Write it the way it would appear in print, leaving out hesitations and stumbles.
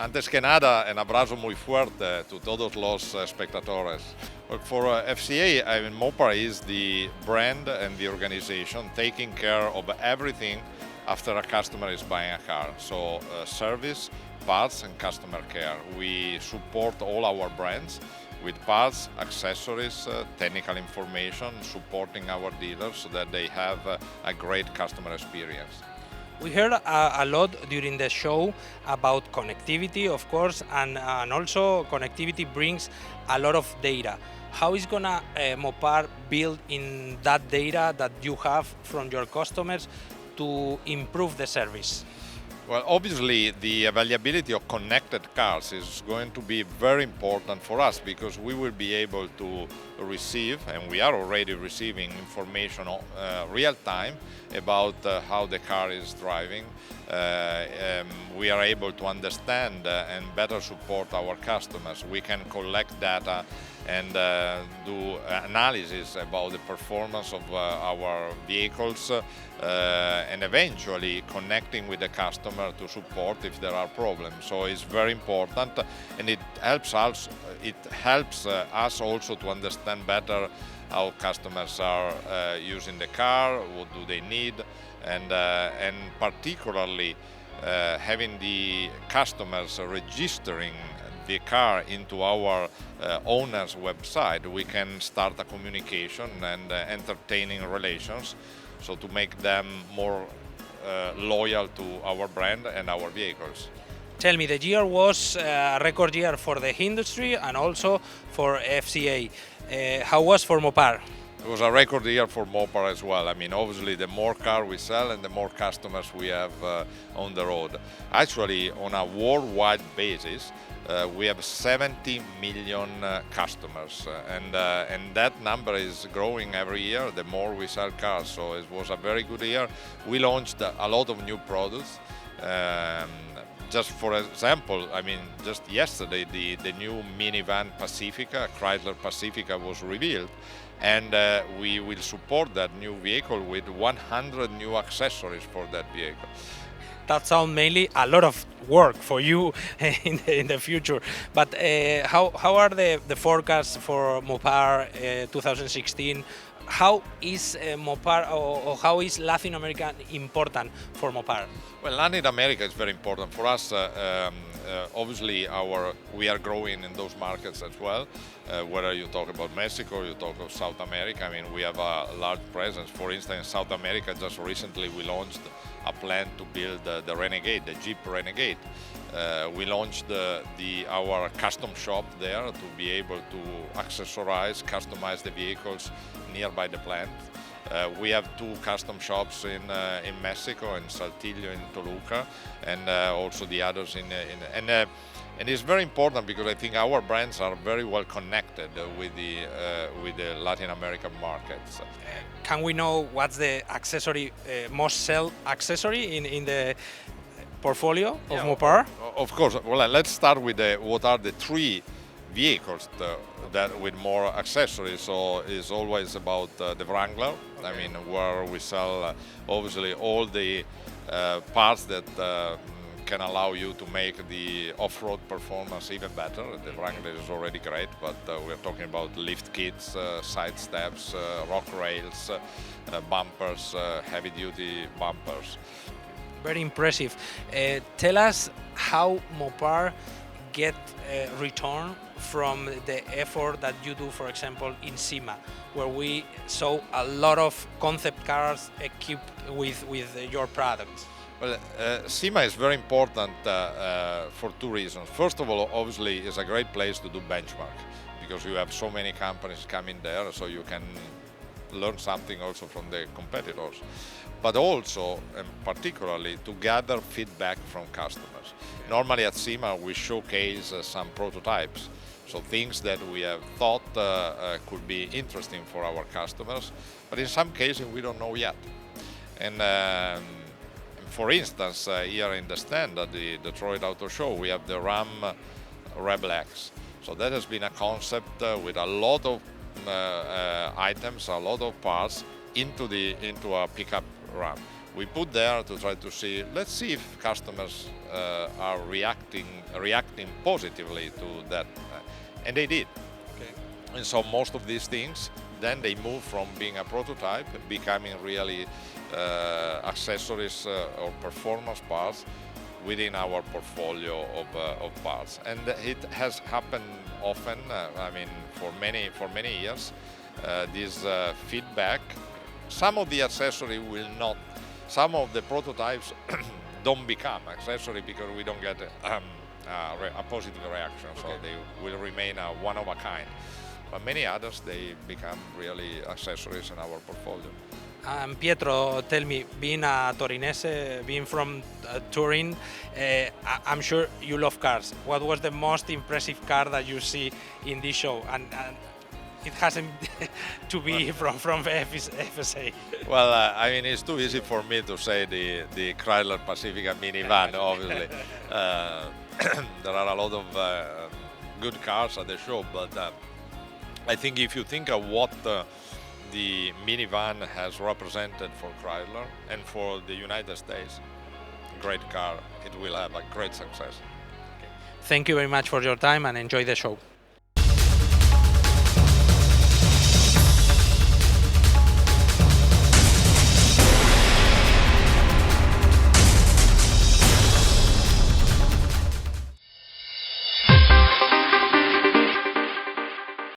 Antes que nada, un abrazo muy fuerte to todos los espectadores. Well, for FCA, I mean, Mopar is the brand and the organization taking care of everything after a customer is buying a car. So service, parts and customer care. We support all our brands with parts, accessories, technical information, supporting our dealers so that they have a great customer experience. We heard a lot during the show about connectivity, of course, and also connectivity brings a lot of data. How is gonna Mopar build in that data that you have from your customers to improve the service? Well, obviously, the availability of connected cars is going to be very important for us because we will be able to receive, and we are already receiving information real time about how the car is driving. We are able to understand and better support our customers. We can collect data and do analysis about the performance of our vehicles and eventually connecting with the customer to support if there are problems. So it's very important, and it helps us also to understand better how customers are using the car, what do they need, and particularly having the customers registering the car into our owner's website, we can start a communication and entertaining relations, so to make them more loyal to our brand and our vehicles. Tell me, the year was a record year for the industry and also for FCA. How was for Mopar? It was a record year for Mopar as well. I mean, obviously, the more car we sell and the more customers we have on the road. Actually, on a worldwide basis, we have 70 million customers, and that number is growing every year. The more we sell cars, so it was a very good year. We launched a lot of new products. Just for example, I mean, just yesterday the new minivan Pacifica, Chrysler Pacifica, was revealed, and we will support that new vehicle with 100 new accessories for that vehicle. That sounds mainly a lot of work for you in the future. But how are the forecasts for Mopar 2016? How is Mopar or how is Latin America important for Mopar? Well, Latin America is very important for us. Obviously, we are growing in those markets as well. Whether you talk about Mexico, you talk of South America, I mean, we have a large presence. For instance, in South America, just recently we launched a plan to build the Renegade, the Jeep Renegade. We launched our custom shop there to be able to accessorize, customize the vehicles nearby the plant. We have two custom shops in Mexico, in Saltillo, in Toluca, and also the others and it's very important because I think our brands are very well connected with the Latin American markets. Can we know what's the accessory most sell accessory in the portfolio of Mopar? Of course. Well, let's start with what are the three vehicles that with more accessories. So it's always about the Wrangler. I mean, where we sell obviously all the parts that can allow you to make the off-road performance even better. The Wrangler is already great, but we're talking about lift kits, side steps, rock rails, bumpers, heavy-duty bumpers. Very impressive. Tell us how Mopar get return from the effort that you do, for example, in SEMA, where we saw a lot of concept cars equipped with your products. Well, SEMA is very important for two reasons. First of all, obviously, it's a great place to do benchmark because you have so many companies coming there, so you can learn something also from the competitors. But also, and particularly, to gather feedback from customers. Normally at SEMA, we showcase some prototypes, so things that we have thought could be interesting for our customers, but in some cases we don't know yet. And for instance, here in the stand at the Detroit Auto Show, we have the Ram Rebel X. So that has been a concept with a lot of items, a lot of parts into a pickup Ram. we put there to try to see, let's see if customers are reacting positively to that, and they did. Okay. And so most of these things, then they move from being a prototype, becoming really accessories or performance parts within our portfolio of parts. And it has happened often. I mean, for many years, this feedback. Some of the accessory will not. Some of the prototypes don't become accessory because we don't get a positive reaction. So they will remain one of a kind. But many others, they become really accessories in our portfolio. Pietro, tell me, being a Torinese, being from Turin, I'm sure you love cars. What was the most impressive car that you see in this show? And it hasn't to be from FCA. Well, I mean, it's too easy for me to say the Chrysler Pacifica minivan, obviously. There are a lot of good cars at the show, but I think if you think of what the minivan has represented for Chrysler and for the United States, great car, it will have a great success. Thank you very much for your time and enjoy the show.